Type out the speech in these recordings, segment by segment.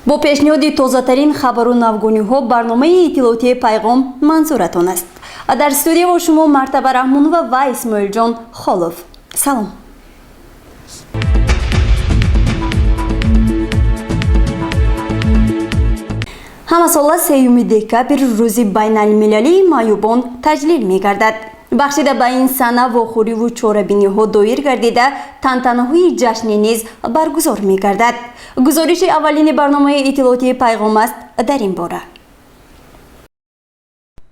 бо пешниҳоди тозатарин хабару навгониҳо барномаи иттилоотии пайғом манзуратон аст. дар студия бо шумо Мартаба Раҳмонова ва Исмоилҷон Холов. салом. ҳамасола 3 декабр рӯзи байналмилалии маъюбон таҷлил мегардад. бахшида ба ин сана вохӯриву чорабиниҳо доир гардида тантанаҳои ҷашнӣ низ баргузор мегардад. гузориши аввалини барномаи иттилоотии пайғом аст дар ин бора.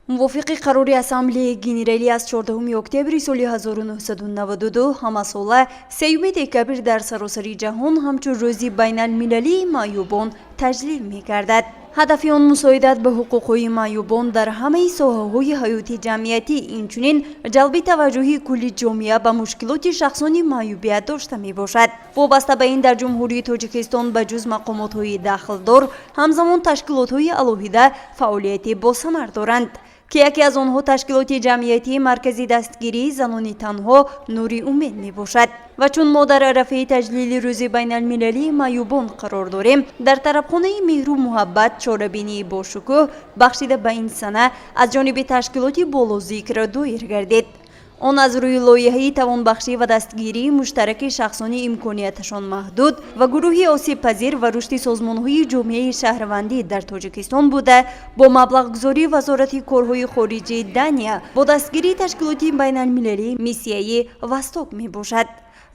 мувофиқи қарори ассамблеяи генералӣ аз 14 октябри соли 1992 ҳамасола 3 декабр дар саросари ҷаҳон ҳамчун рӯзи байналмилалии маъюбон таҷлил мегардад. ҳадафи он мусоидат ба ҳуқуқҳои маъюбон дар ҳамаи соҳаҳои ҳаёти ҷамъиятӣ, инчунин ҷалби таваҷҷӯҳи кулли ҷомеа ба мушкилоти шахсони маъюбият дошта мебошад. вобаста ба ин дар ҷумҳурии Тоҷикистон ба ҷуз мақомотҳои дахлдор ҳамзамон ташкилотҳои алоҳида фаъолияти босамар доранд ки яке аз онҳо ташкилоти ҷамъиятии маркази дастгирии занони танҳо Нури Умед мебошад. ва чун мо дар арафаи таҷлили рӯзи байналмилалии маъюбон қарор дорем, дар тарабхонаи меҳру муҳаббат чорабинии бошукӯҳ бахшида ба ин сана аз ҷониби ташкилоти болозикр доир гардид. он аз рӯи лоиҳаи тавонбахшӣ ва дастгирии муштараки шахсони имконияташон маҳдуд ва гурӯҳи осибпазир ва рушди созмонҳои ҷомеаи шаҳрвандӣ дар Тоҷикистон буда бо маблағгузории Вазорати корҳои хориҷии Дания бо дастгирии ташкилоти байналмилалии миссияи Восток мебошад.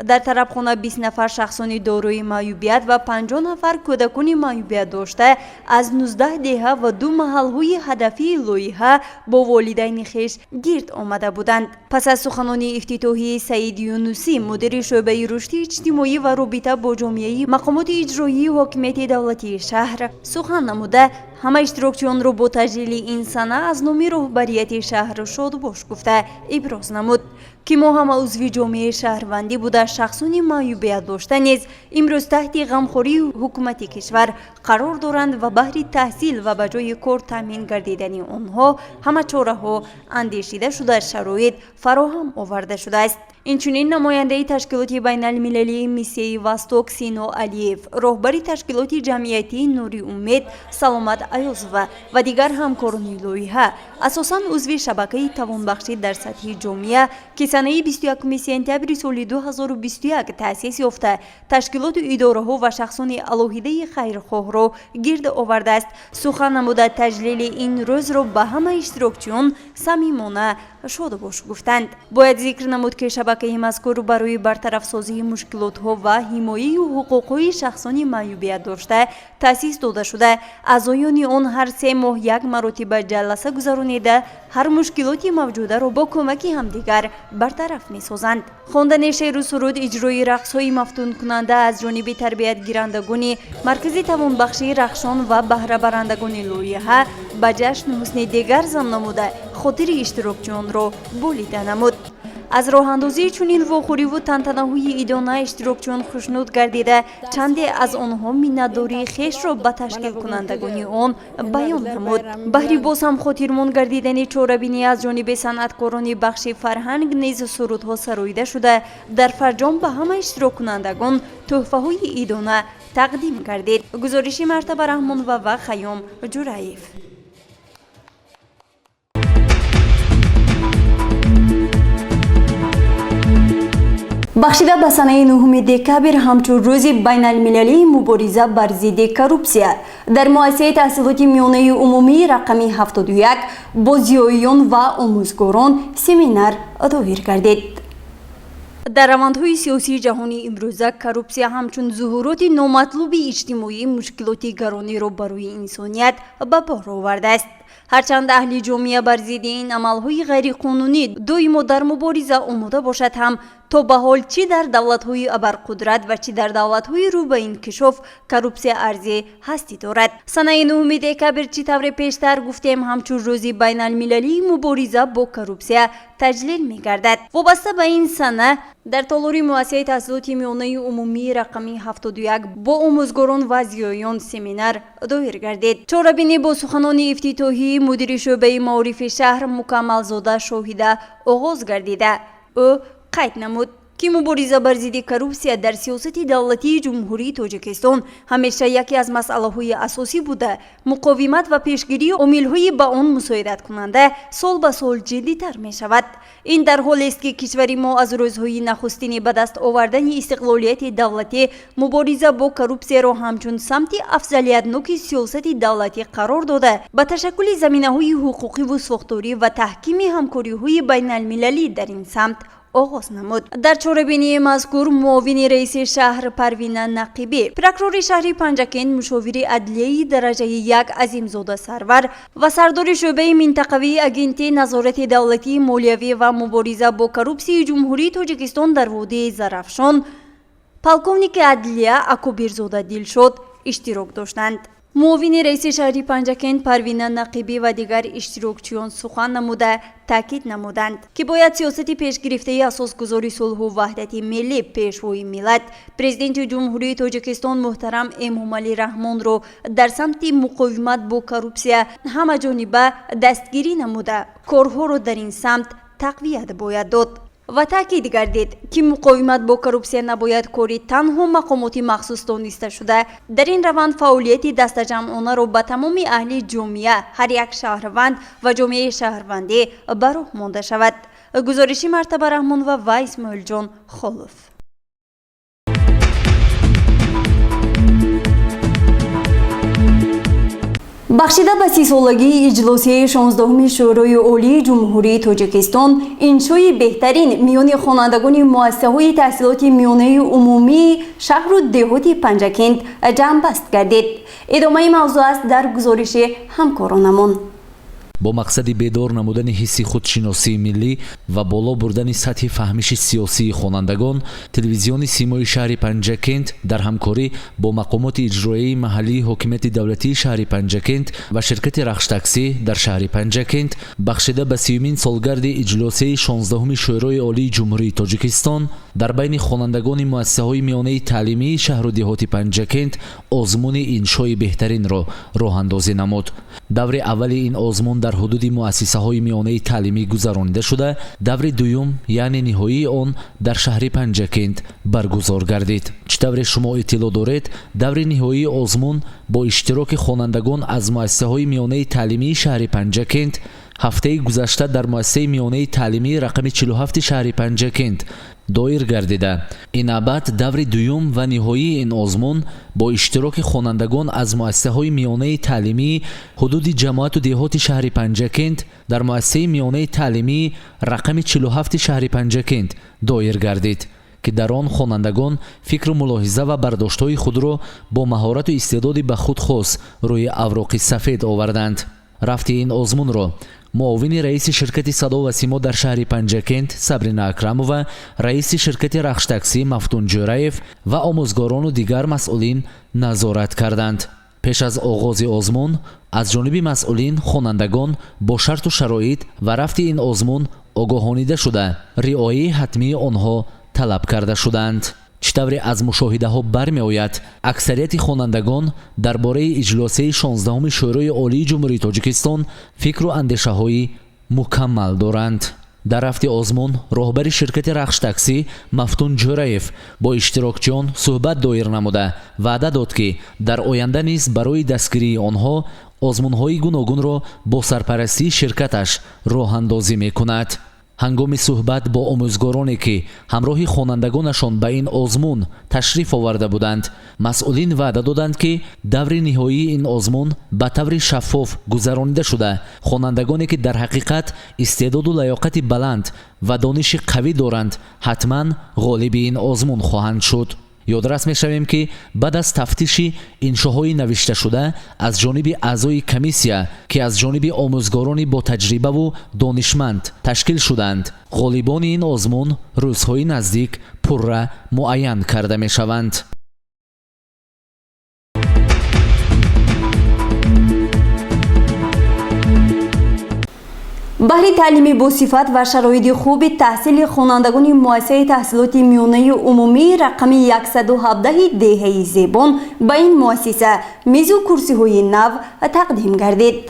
дар тарабхона 20 нафар шахсони дорои маъюбият ва 50 нафар кӯдакони маъюбият дошта аз 19 деҳа ва 2 маҳалҳои ҳадафии лоиҳа бо волидайни хеш гирд омада буданд. пас аз суханони ифтитоҳии Саид Юнусӣ, мудири шӯъбаи рушди иҷтимоӣ ва робита бо ҷомеаи мақомоти иҷроии ҳокимияти давлатии шаҳр сухан намуда, ҳама иштирокчиёнро бо таҷлили ин сана аз номи роҳбарияти шаҳр шодбош гуфта иброз намуд ки мо ҳама узви ҷомеаи шаҳрвандӣ буда шахсони маъюбият дошта низ имрӯз таҳти ғамхории ҳукумати кишвар қарор доранд ва баҳри таҳсил ва ба ҷои кор таъмин гардидани онҳо ҳама чораҳо андешида шуда шароит фароҳам оварда шудааст. инчунин намояндаи ташкилоти байналмилалии миссияи Восток Сино Алиев, роҳбари ташкилоти ҷамъиятии Нури Умед Саломат Аёзова ва дигар ҳамкорони лоиҳа, асосан узви шабакаи тавонбахшӣ дар сатҳи ҷомеа ки санаи 21 сентябри соли 2021 таъсис ёфта ташкилоту идораҳо ва шахсони алоҳидаи хайрхоҳро гирд овардааст, сухан намуда таҷлили ин рӯзро ба ҳама иштирокчиён самимона шодбош гуфтанд. бояд зикр намуд ки шабакаи мазкур барои бартарафсозии мушкилотҳо ва ҳимояи ҳуқуқҳои шахсони маъюбият дошта таъсис дода шуда, аъзоёни он ҳар 3 моҳ як маротиба ҷаласа гузаронида ҳар мушкилоти мавҷударо бо кӯмаки ҳамдигар бартараф месозанд. хондани шеъру суруд, иҷрои рақсҳои мафтункунанда аз ҷониби тарбиятгирандагони маркази тавонбахшии Рахшон ва баҳрабарандагони лоиҳа ба ҷашну ҳусни дигар зам намуда хотири иштирокчиёнро болида намуд. аз роҳандозии чунин вохӯриву тантанаҳои идона иштирокчиён хушнуд гардида чанде аз онҳо миннатдории хешро ба ташкилкунандагони он баён намуд. баҳри боз ҳам хотирмон гардидани чорабинӣ аз ҷониби санъаткорони бахши фарҳанг низ сурудҳо сароида шуда дар фарҷом ба ҳама иштироккунандагон тӯҳфаҳои идона тақдим гардид. гузориши Мартаба Раҳмонова ва Хаём Ҷураев. бахшида ба санаи 9 декабр ҳамчун рӯзи байналмилалии мубориза бар зидди коррупсия дар муассисаи таҳсилоти миёнаи умумии рақами 71 бо зиёиён ва омӯзгорон семинар доир гардид. дар равандҳои сиёсии ҷаҳони имрӯза коррупсия ҳамчун зуҳуроти номатлуби иҷтимоӣ мушкилоти гаронеро барои инсоният ба бор овардааст. ҳарчанд аҳли ҷомеа бар зидди ин амалҳои ғайриқонунӣ доимо дар мубориза омода бошад ҳам, то ба ҳол чӣ дар давлатҳои абарқудрат ва чӣ дар давлатҳои рӯ ба инкишоф коррупсия арзи ҳастӣ дорад. санаи 9 декабр чӣ тавре пештар гуфтем ҳамчун рӯзи байналмилалии мубориза бо коррупсия таҷлил мегардад. вобаста ба ин сана дар толори муассисаи таҳсилоти миёнаи умумии рақами 71 бо омӯзгорон ва зиёиён семинар доир гардид. чорабинӣ бо суханони ифтитоҳии мудири шӯъбаи маорифи шаҳр Мукаммалзода Шоҳида оғоз гардида, ӯ қайд намуд که مبارزه بر ضد کروپسیا در سیاست دولتی جمهوری تاجیکستان همیشه یکی از مسائل‌های اساسی بوده. مقاومت و پیشگیری امیل‌های با آن مساعدت کننده سال به سال جدی‌تر می‌شود. این در حالی است که کشور ما از روزهای نخستین به دست آوردن استقلالیت دولتی مبارزه با کروپسیا را همچون سمت افضلیت‌ناک سیاست دولتی قرار داده به تشکل زمینه‌های حقوقی و ساختاری و تحکیم همکاری‌های بین المللی در این سمت آغاز نمود. در چاره‌بینی مذکور معاون رئیس شهر پروین نقیبی، پروکرور شهر پنجکند مشاور عدلیه درجه 1 عظیمزاده سرور و سردار شعبه منطقوی اگنت نظارت دولتی مالیوی و مبارزه با کروپسیا جمهوری تاجیکستان در وادی زرافشان پالکونیک عدلیه اکوبرزاده دلشاد اشتراک داشتند. معاون رئیس شهر پنجکند پروین نقیبی و دیگر اشتراکچیان سخن نموده تاکید نمودند که باید سیاست پیشگرفته اساسگذاری صلح و وحدت ملی پیشروی ملت پرزیدنت جمهوری تاجیکستان محترم امامعلی رحمان را در سمت مقاومت با کروپسیا همه جانبه دستگیری نموده کارها را در این سمت تقویت باید داد و تاکید گردید که مقاومت با کروپسیا نباید کاری تنها مقامات مخصوص دانسته شده. در این روند فعالیت دست جمعانه را به تمام اهل جامعه هر یک شهروند و جامعه شهروندی به راه مانده شود. گزارشی مرتبه رحمان و اسماعیل جان خالف. بخشیده به 30 سالگی اجلاسی 16 شورای عالی جمهوری تاجیکستان انشای بهترین میان خوانندگان مؤسسه‌های تحصیلات میانه عمومی شهر و دهات پنجکند جمع بست گردید. ادامه موضوع است در گزارش همکارانمان. با مقصد بیدار نمودن حس خودشناسی ملی و بالا بردن سطح فهمش سیاسی خوانندگان، تلویزیون سیمای شهر پنجکند در همکاری با مقامات اجرایی محلی حکومت دولتی شهر پنجکند و شرکت رخش تاکسی در شهر پنجکند بخشیده به 30مین سالگرد اجلاسی 16 شورای عالی جمهوری تاجیکستان در بین خوانندگان مؤسسه‌های میانه تعلیمی شهر و دهات پنجکند آزمون انشای بهترین را راه اندازی نمود. دور اول این آزمون در حدود مؤسسه‌های میانه تعلیمی گذرانیده شده، دور دوم یعنی نهایی آن در شهر پنجکند برگزار گردید. چطور شما اطلاع دارید، دور نهایی آزمون با اشتراک خوانندگان از مؤسسه‌های میانه تعلیمی شهر پنجکند هفته گذشته در مؤسسه میانه تعلیمی رقم 47 شهر پنجکند دایر گردیده. این بعد دور دوم و نهایی این آزمون با اشتراک خوانندگان از مؤسسه‌های میانه تعلیمی حدود جماعت و دهات شهر پنجکند در مؤسسه میانه تعلیمی رقم 47 شهر پنجکند دایر گردید که در آن خوانندگان فکر و ملاحظه و برداشت‌های خود را با مهارت و استعداد به خود خاص روی اوراق سفید آوردند. رفت این آزمون را معاون رئیس شرکت صدا و سیما در شهر پنجکند صبرینا اکرمووا، رئیس شرکت رخش تاکسی مفتون جورایف و آموزگاران و دیگر مسئولین نظارت کردند. پیش از آغاز آزمون از جانب مسئولین خوانندگان با شرط و شرایط و رفت این آزمون آگاهانیده شده رعایت حتمی آنها طلب کرده شدند. چطور از مشاهده ها برمی آید اکثریت خوانندگان درباره اجلاسی 16 شورای عالی جمهوری تاجیکستان فکر و اندیشه های مکمل دارند. در رفت آزمون راهبر شرکت رخش تاکسی مفتون جورایف با اشتراکچیان صحبت دایر نموده وعده داد که در آینده نیز برای دستگیری آنها آزمون های گوناگون را با سرپرستی شرکتش راه اندازی می کند. هنگام صحبت با آموزگارانی که همراه خوانندگانشان به این آزمون تشریف آورده بودند، مسئولین وعده دادند که دور نهایی این آزمون به طور شفاف گذرانیده شده خوانندگانی که در حقیقت استعداد و لیاقت بلند و دانش قوی دارند حتما غالب این آزمون خواهند شد. یادرس می‌شویم که بعد از تفتیش انشاهای نوشته شده از جانب اعضای کمیسیا که از جانب آموزگاران با تجربه و دانشمند تشکیل شدند، غالبان این آزمون روزهای نزدیک پرره معین کرده می‌شوند. بهر تعلیم با صفت و شرایط خوب تحصیل خوانندگان مؤسسه تحصیلات میانه عمومی رقم 117 دهه زبان به این مؤسسه میز و کرسی های نو تقدیم گردید.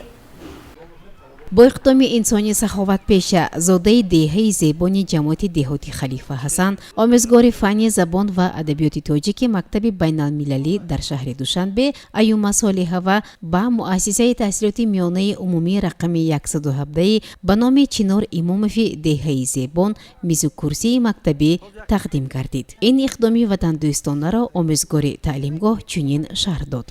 با اقدام انسانی سخاوتپیشه زاده دهه زبان جماعت دهاتی خلیفه حسن، آموزگار فنی زبان و ادبیات تاجیک مکتب بین المللی در شهر دوشنبه ایوم صالحه و با مؤسسه تحصیلات میانه عمومی رقم 117 به نام چنار امامفی دهه زبان میز و کرسی مکتبی تقدیم گردید. این اقدامی وطن دوستانه را آموزگار تعلیمگاه چنین شرح داد.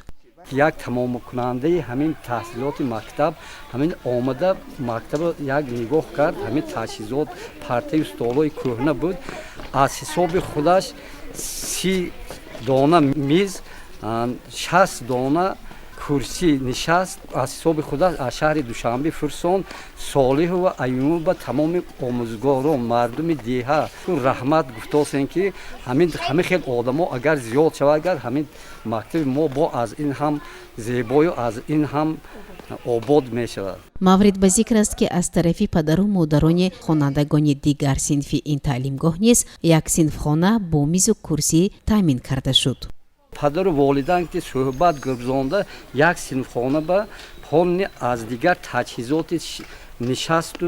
یک تمام کننده همین تحصیلات مکتب همین آمده مکتب یک نگاه کرد، همین تجهیزات پرده و استولای کهنه بود. از حساب خودش 30 دانه میز 60 دانه کرسی نشست از حساب خودش از شهر دوشنبه فرسان صالح و ایوب به تمام آموزگاران مردم دیها رحمت گفتاسن که همه خیلی آدما اگر زیاد شود اگر همین مکتب ما با از این هم زیبایی و از این هم آباد می شود. مورد به ذکر است که از طرف پدر و مادران خوانندگان دیگر صنف این تعلیمگاه نیز یک صنف خانه با میز و کرسی تامین کرده شد. پدر و والدین که صحبت گذرانده یک صنفخانه به پول از دیگر تجهیزات نشست و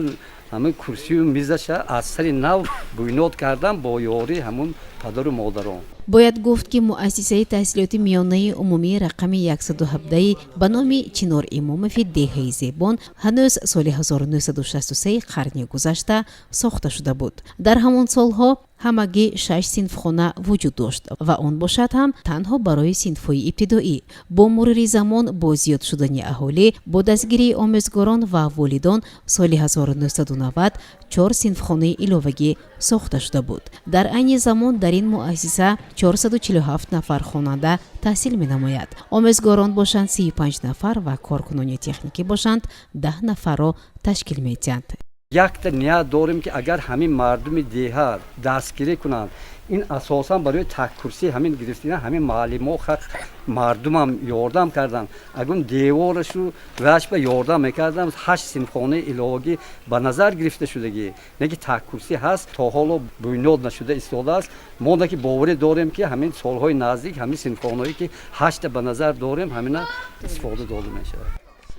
همین کرسی و میزش از سر نو بنیاد کردن با یاری همون پدر و مادران. باید گفت که مؤسسه تحصیلات میانه عمومی رقم 117 به نام چنار امامفی دهه زبان هنوز سال 1963 قرن گذشته ساخته شده بود. در همان سالها همگی 6 صنف خانه وجود داشت و آن باشد هم تنها برای صنف‌های ابتدایی. با مرور زمان با زیاد شدن اهالی با دستگیری آموزگاران و والدان سال 1990 4 صنف خانه علاوگی ساخته شده بود. در عین زمان در این مؤسسه 447 نفر خواننده تحصیل می نماید. آموزگاران باشند 35 نفر و کارکنان تکنیکی باشند 10 نفر را تشکیل می دهند. یک تا نیاز داریم که اگر همین مردم دیها دستگیری کنند این اساسا برای تک کرسی همین گرفتن همین معلم ها مردم هم یاردم کردن اگر دیوارش رو وش به یاردم میکردن 8 صنفخانه علاوه به نظر گرفته شدگی نه که تک کرسی هست تا حالا بنیاد نشده ایستاده است. ما که باوری داریم که همین سالهای نزدیک همین صنفخانه‌ای که 8 به نظر داریم همین استفاده داده میشه.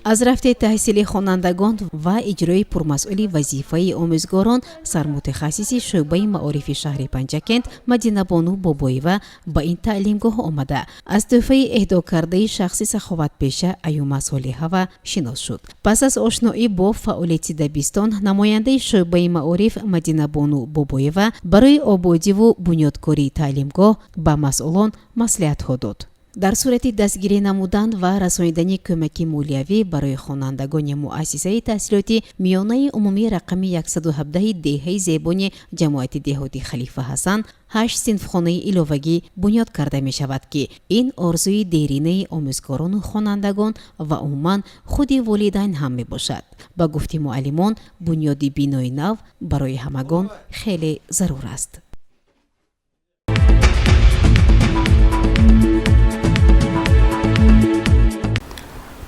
از رفته تحصیل خوانندگان و اجرای پرمسئولی وظیفه آموزگاران سرمتخصص شعبه معارف شهر پنجکند مدینه بانو باباییوا با این تعلیمگاه آمده از تحفه اهدا کرده شخص سخاوتپیشه ایوم صالحه و شناس شد. پس از آشنایی با فعالیت دبستان نماینده شعبه معارف مدینه بانو باباییوا برای آبادی و بنیادکاری تعلیمگاه به مسئولان مصلحت‌ها داد. در صورت دستگیری نمودن و رسانیدن کمک مالیوی برای خوانندگان مؤسسه تحصیلاتی میانه عمومی رقم 117 دهه زبان جماعت دهاتی خلیفه حسن 8 صنفخانه علاوگی بنیاد کرده می شود که این آرزوی دیرینه آموزگاران و خوانندگان و عموما خود والدین هم می باشد. با گفته معلمان بنیادی بینای نو برای همگان خیلی ضرور است.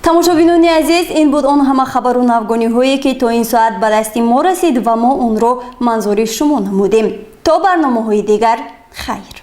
тамошобинони азиз, ин буд он ҳама хабару навгониҳое ки то ин соат ба дасти мо расид ва мо онро манзури шумо намудем. То барномаҳои дигар, хайр.